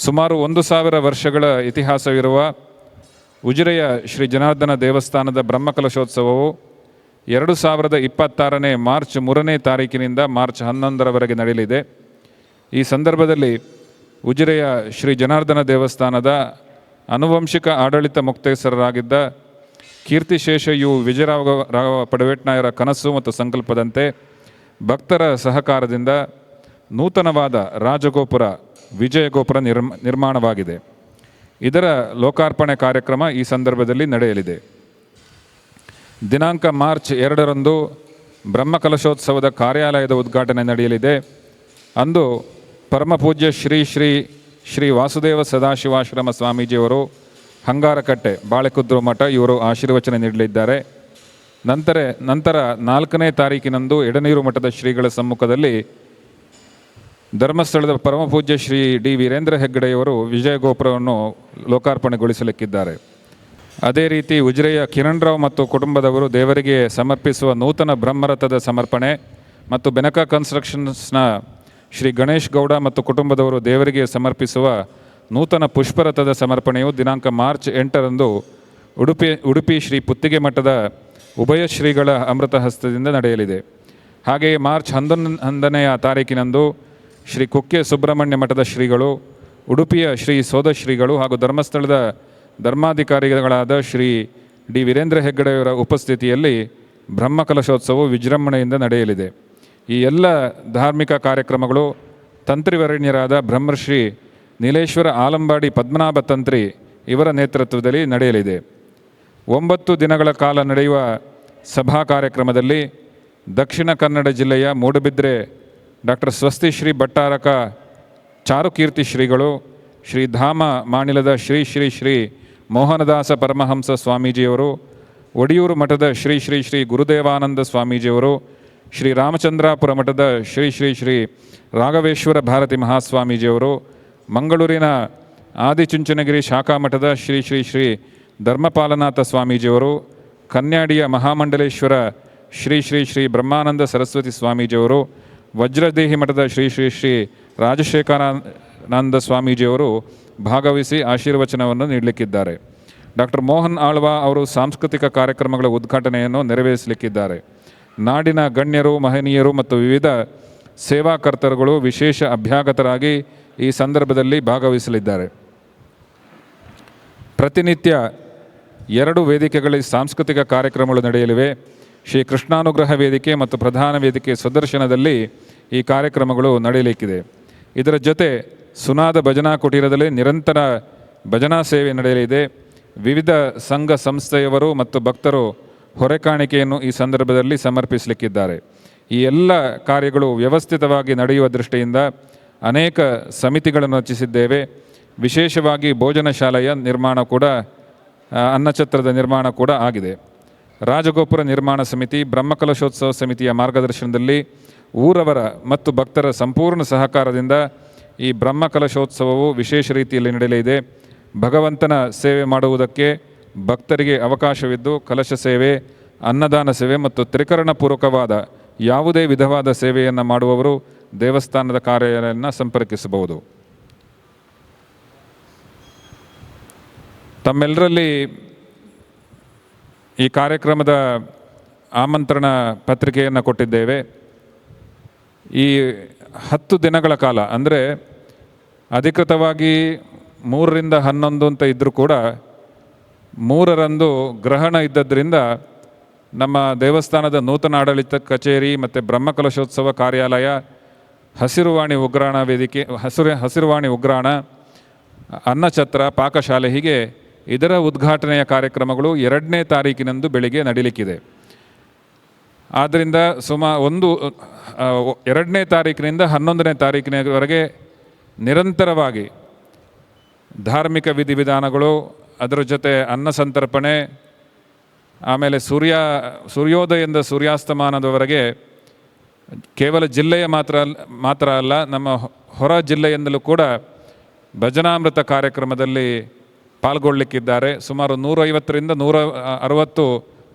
ಸುಮಾರು 1000 ವರ್ಷಗಳ ಇತಿಹಾಸವಿರುವ ಉಜಿರೆಯ ಶ್ರೀ ಜನಾರ್ದನ ದೇವಸ್ಥಾನದ ಬ್ರಹ್ಮಕಲಶೋತ್ಸವವು 2026 ಮಾರ್ಚ್ 3ನೇ ತಾರೀಕಿನಿಂದ ಮಾರ್ಚ್ 11ರವರೆಗೆ ನಡೆಯಲಿದೆ. ಈ ಸಂದರ್ಭದಲ್ಲಿ ಉಜಿರೆಯ ಶ್ರೀ ಜನಾರ್ದನ ದೇವಸ್ಥಾನದ ಆನುವಂಶಿಕ ಆಡಳಿತ ಮುಕ್ತೇಸರರಾಗಿದ್ದ ಕೀರ್ತಿಶೇಷ ಯು ವಿಜಯರಾಘವ ಪಡವೇಟ್ನಾಯರ ಕನಸು ಮತ್ತು ಸಂಕಲ್ಪದಂತೆ ಭಕ್ತರ ಸಹಕಾರದಿಂದ ನೂತನವಾದ ರಾಜಗೋಪುರ ವಿಜಯಗೋಪುರ ನಿರ್ಮಾಣವಾಗಿದೆ. ಇದರ ಲೋಕಾರ್ಪಣೆ ಕಾರ್ಯಕ್ರಮ ಈ ಸಂದರ್ಭದಲ್ಲಿ ನಡೆಯಲಿದೆ. ದಿನಾಂಕ ಮಾರ್ಚ್ 2ರಂದು ಬ್ರಹ್ಮಕಲಶೋತ್ಸವದ ಕಾರ್ಯಾಲಯದ ಉದ್ಘಾಟನೆ ನಡೆಯಲಿದೆ. ಅಂದು ಪರಮಪೂಜ್ಯ ಶ್ರೀ ಶ್ರೀ ಶ್ರೀ ವಾಸುದೇವ ಸದಾಶಿವಾಶ್ರಮ ಸ್ವಾಮೀಜಿಯವರು ಹಂಗಾರಕಟ್ಟೆ ಬಾಳೆಕುದ್ರು ಮಠ ಇವರು ಆಶೀರ್ವಚನ ನೀಡಲಿದ್ದಾರೆ. ನಂತರ 4ನೇ ತಾರೀಕಿನಂದು ಎಡನೀರು ಮಠದ ಶ್ರೀಗಳ ಸಮ್ಮುಖದಲ್ಲಿ ಧರ್ಮಸ್ಥಳದ ಪರಮಪೂಜ್ಯ ಶ್ರೀ ಡಿ ವೀರೇಂದ್ರ ಹೆಗ್ಗಡೆಯವರು ವಿಜಯಗೋಪುರವನ್ನು ಲೋಕಾರ್ಪಣೆಗೊಳಿಸಲಿಕ್ಕಿದ್ದಾರೆ. ಅದೇ ರೀತಿ ಉಜಿರೆಯ ಕಿರಣ್ ರಾವ್ ಮತ್ತು ಕುಟುಂಬದವರು ದೇವರಿಗೆ ಸಮರ್ಪಿಸುವ ನೂತನ ಬ್ರಹ್ಮರಥದ ಸಮರ್ಪಣೆ ಮತ್ತು ಬೆನಕ ಕನ್ಸ್ಟ್ರಕ್ಷನ್ಸ್ನ ಶ್ರೀ ಗಣೇಶ್ ಗೌಡ ಮತ್ತು ಕುಟುಂಬದವರು ದೇವರಿಗೆ ಸಮರ್ಪಿಸುವ ನೂತನ ಪುಷ್ಪರಥದ ಸಮರ್ಪಣೆಯು ದಿನಾಂಕ ಮಾರ್ಚ್ 8ರಂದು ಉಡುಪಿ ಶ್ರೀ ಪುತ್ತಿಗೆ ಮಠದ ಉಭಯ ಶ್ರೀಗಳ ಅಮೃತ ಹಸ್ತದಿಂದ ನಡೆಯಲಿದೆ. ಹಾಗೆಯೇ ಮಾರ್ಚ್ 11ನೇ ತಾರೀಕಿನಂದು ಶ್ರೀ ಕುಕ್ಕೆ ಸುಬ್ರಹ್ಮಣ್ಯ ಮಠದ ಶ್ರೀಗಳು, ಉಡುಪಿಯ ಶ್ರೀ ಸೋದ ಶ್ರೀಗಳು ಹಾಗೂ ಧರ್ಮಸ್ಥಳದ ಧರ್ಮಾಧಿಕಾರಿಗಳಾದ ಶ್ರೀ ಡಿ ವೀರೇಂದ್ರ ಹೆಗ್ಗಡೆಯವರ ಉಪಸ್ಥಿತಿಯಲ್ಲಿ ಬ್ರಹ್ಮಕಲಶೋತ್ಸವವು ವಿಜೃಂಭಣೆಯಿಂದ ನಡೆಯಲಿದೆ. ಈ ಎಲ್ಲ ಧಾರ್ಮಿಕ ಕಾರ್ಯಕ್ರಮಗಳು ತಂತ್ರಿವರೇಣ್ಯರಾದ ಬ್ರಹ್ಮರ್ಷಿ ನೀಲೇಶ್ವರ ಆಲಂಬಾಡಿ ಪದ್ಮನಾಭ ತಂತ್ರಿ ಇವರ ನೇತೃತ್ವದಲ್ಲಿ ನಡೆಯಲಿದೆ. 9 ದಿನಗಳ ಕಾಲ ನಡೆಯುವ ಸಭಾ ಕಾರ್ಯಕ್ರಮದಲ್ಲಿ ದಕ್ಷಿಣ ಕನ್ನಡ ಜಿಲ್ಲೆಯ ಮೂಡುಬಿದ್ರೆ ಡಾಕ್ಟರ್ ಸ್ವಸ್ತಿ ಶ್ರೀ ಭಟ್ಟಾರಕ ಚಾರುಕೀರ್ತಿ ಶ್ರೀಗಳು, ಶ್ರೀ ಧಾಮ ಮಾಣಿಲದ ಶ್ರೀ ಶ್ರೀ ಶ್ರೀ ಮೋಹನದಾಸ ಪರಮಹಂಸ ಸ್ವಾಮೀಜಿಯವರು, ಒಡಿಯೂರು ಮಠದ ಶ್ರೀ ಶ್ರೀ ಶ್ರೀ ಗುರುದೇವಾನಂದ ಸ್ವಾಮೀಜಿಯವರು, ಶ್ರೀ ರಾಮಚಂದ್ರಾಪುರ ಮಠದ ಶ್ರೀ ಶ್ರೀ ಶ್ರೀ ರಾಘವೇಶ್ವರ ಭಾರತಿ ಮಹಾಸ್ವಾಮೀಜಿಯವರು, ಮಂಗಳೂರಿನ ಆದಿಚುಂಚನಗಿರಿ ಶಾಖಾ ಮಠದ ಶ್ರೀ ಶ್ರೀ ಶ್ರೀ ಧರ್ಮಪಾಲನಾಥ ಸ್ವಾಮೀಜಿಯವರು, ಕನ್ಯಾಡಿಯ ಮಹಾಮಂಡಲೇಶ್ವರ ಶ್ರೀ ಶ್ರೀ ಶ್ರೀ ಬ್ರಹ್ಮಾನಂದ ಸರಸ್ವತಿ ಸ್ವಾಮೀಜಿಯವರು, ವಜ್ರದೇಹಿ ಮಠದ ಶ್ರೀ ಶ್ರೀ ಶ್ರೀ ರಾಜಶೇಖರಾನಂದ ಸ್ವಾಮೀಜಿಯವರು ಭಾಗವಹಿಸಿ ಆಶೀರ್ವಚನವನ್ನು ನೀಡಲಿಕ್ಕಿದ್ದಾರೆ. ಡಾಕ್ಟರ್ ಮೋಹನ್ ಆಳ್ವಾ ಅವರು ಸಾಂಸ್ಕೃತಿಕ ಕಾರ್ಯಕ್ರಮಗಳ ಉದ್ಘಾಟನೆಯನ್ನು ನೆರವೇರಿಸಲಿಕ್ಕಿದ್ದಾರೆ. ನಾಡಿನ ಗಣ್ಯರು, ಮಹನೀಯರು ಮತ್ತು ವಿವಿಧ ಸೇವಾಕರ್ತರುಗಳು ವಿಶೇಷ ಅಭ್ಯಾಗತರಾಗಿ ಈ ಸಂದರ್ಭದಲ್ಲಿ ಭಾಗವಹಿಸಲಿದ್ದಾರೆ. ಪ್ರತಿನಿತ್ಯ 2 ವೇದಿಕೆಗಳಲ್ಲಿ ಸಾಂಸ್ಕೃತಿಕ ಕಾರ್ಯಕ್ರಮಗಳು ನಡೆಯಲಿವೆ. ಶ್ರೀ ಕೃಷ್ಣಾನುಗ್ರಹ ವೇದಿಕೆ ಮತ್ತು ಪ್ರಧಾನ ವೇದಿಕೆ ಸುದರ್ಶನದಲ್ಲಿ ಈ ಕಾರ್ಯಕ್ರಮಗಳು ನಡೆಯಲಿಕ್ಕಿದೆ. ಇದರ ಜೊತೆ ಸುನಾದ ಭಜನಾ ಕುಟೀರದಲ್ಲಿ ನಿರಂತರ ಭಜನಾ ಸೇವೆ ನಡೆಯಲಿದೆ. ವಿವಿಧ ಸಂಘ ಸಂಸ್ಥೆಯವರು ಮತ್ತು ಭಕ್ತರು ಹೊರೆಕಾಣಿಕೆಯನ್ನು ಈ ಸಂದರ್ಭದಲ್ಲಿ ಸಮರ್ಪಿಸಲಿಕ್ಕಿದ್ದಾರೆ. ಈ ಎಲ್ಲ ಕಾರ್ಯಗಳು ವ್ಯವಸ್ಥಿತವಾಗಿ ನಡೆಯುವ ದೃಷ್ಟಿಯಿಂದ ಅನೇಕ ಸಮಿತಿಗಳನ್ನು ರಚಿಸಿದ್ದೇವೆ. ವಿಶೇಷವಾಗಿ ಭೋಜನ ಶಾಲೆಯ ನಿರ್ಮಾಣ ಕೂಡ, ಅನ್ನಛತ್ರದ ನಿರ್ಮಾಣ ಕೂಡ ಆಗಿದೆ. ರಾಜಗೋಪುರ ನಿರ್ಮಾಣ ಸಮಿತಿ, ಬ್ರಹ್ಮಕಲಶೋತ್ಸವ ಸಮಿತಿಯ ಮಾರ್ಗದರ್ಶನದಲ್ಲಿ ಊರವರ ಮತ್ತು ಭಕ್ತರ ಸಂಪೂರ್ಣ ಸಹಕಾರದಿಂದ ಈ ಬ್ರಹ್ಮಕಲಶೋತ್ಸವವು ವಿಶೇಷ ರೀತಿಯಲ್ಲಿ ನಡೆಯಲಿದೆ. ಭಗವಂತನ ಸೇವೆ ಮಾಡುವುದಕ್ಕೆ ಭಕ್ತರಿಗೆ ಅವಕಾಶವಿದ್ದು ಕಲಶ ಸೇವೆ, ಅನ್ನದಾನ ಸೇವೆ ಮತ್ತು ತ್ರಿಕರಣಪೂರ್ವಕವಾದ ಯಾವುದೇ ವಿಧವಾದ ಸೇವೆಯನ್ನು ಮಾಡುವವರು ದೇವಸ್ಥಾನದ ಕಾರ್ಯಾಲಯವನ್ನು ಸಂಪರ್ಕಿಸಬಹುದು. ತಮ್ಮೆಲ್ಲರಲ್ಲಿ ಈ ಕಾರ್ಯಕ್ರಮದ ಆಮಂತ್ರಣ ಪತ್ರಿಕೆಯನ್ನು ಕೊಟ್ಟಿದ್ದೇವೆ. ಈ 10 ದಿನಗಳ ಕಾಲ, ಅಂದರೆ ಅಧಿಕೃತವಾಗಿ 3ರಿಂದ 11 ಅಂತ ಇದ್ದರೂ ಕೂಡ 3ರಂದು ಗ್ರಹಣ ಇದ್ದದ್ರಿಂದ ನಮ್ಮ ದೇವಸ್ಥಾನದ ನೂತನ ಆಡಳಿತ ಕಚೇರಿ ಮತ್ತು ಬ್ರಹ್ಮಕಲಶೋತ್ಸವ ಕಾರ್ಯಾಲಯ, ಹಸಿರುವಾಣಿ ಉಗ್ರಾಣ ವೇದಿಕೆ, ಹಸಿರುವಾಣಿ ಉಗ್ರಾಣ, ಅನ್ನಛತ್ರ, ಪಾಕಶಾಲೆ ಹೀಗೆ ಇದರ ಉದ್ಘಾಟನೆಯ ಕಾರ್ಯಕ್ರಮಗಳು 2ನೇ ತಾರೀಕಿನಂದು ಬೆಳಿಗ್ಗೆ ನಡೀಲಿಕ್ಕಿದೆ. ಆದ್ದರಿಂದ 2ನೇ ತಾರೀಕಿನಿಂದ 11ನೇ ತಾರೀಕಿನವರೆಗೆ ನಿರಂತರವಾಗಿ ಧಾರ್ಮಿಕ ವಿಧಿವಿಧಾನಗಳು, ಅದರ ಜೊತೆ ಅನ್ನ ಸಂತರ್ಪಣೆ, ಆಮೇಲೆ ಸೂರ್ಯೋದಯದಿಂದ ಸೂರ್ಯಾಸ್ತಮಾನದವರೆಗೆ ಕೇವಲ ಜಿಲ್ಲೆಯ ಮಾತ್ರ ಅಲ್ಲ, ನಮ್ಮ ಹೊರ ಜಿಲ್ಲೆಯಿಂದಲೂ ಕೂಡ ಭಜನಾಮೃತ ಕಾರ್ಯಕ್ರಮದಲ್ಲಿ ಪಾಲ್ಗೊಳ್ಳಲಿಕ್ಕಿದ್ದಾರೆ. ಸುಮಾರು 150ರಿಂದ 160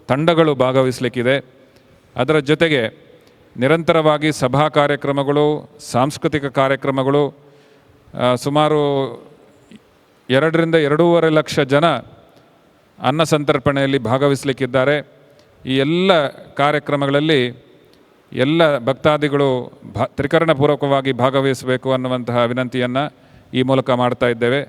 ತಂಡಗಳು ಭಾಗವಹಿಸಲಿಕ್ಕಿದೆ. ಅದರ ಜೊತೆಗೆ ನಿರಂತರವಾಗಿ ಸಭಾ ಕಾರ್ಯಕ್ರಮಗಳು, ಸಾಂಸ್ಕೃತಿಕ ಕಾರ್ಯಕ್ರಮಗಳು, ಸುಮಾರು 2-2.5 ಲಕ್ಷ ಜನ ಅನ್ನ ಸಂತರ್ಪಣೆಯಲ್ಲಿ ಭಾಗವಹಿಸಲಿಕ್ಕಿದ್ದಾರೆ. ಈ ಎಲ್ಲ ಕಾರ್ಯಕ್ರಮಗಳಲ್ಲಿ ಎಲ್ಲ ಭಕ್ತಾದಿಗಳು ತ್ರಿಕರಣಪೂರ್ವಕವಾಗಿ ಭಾಗವಹಿಸಬೇಕು ಅನ್ನುವಂತಹ ವಿನಂತಿಯನ್ನು ಈ ಮೂಲಕ ಮಾಡ್ತಾ ಇದ್ದೇವೆ.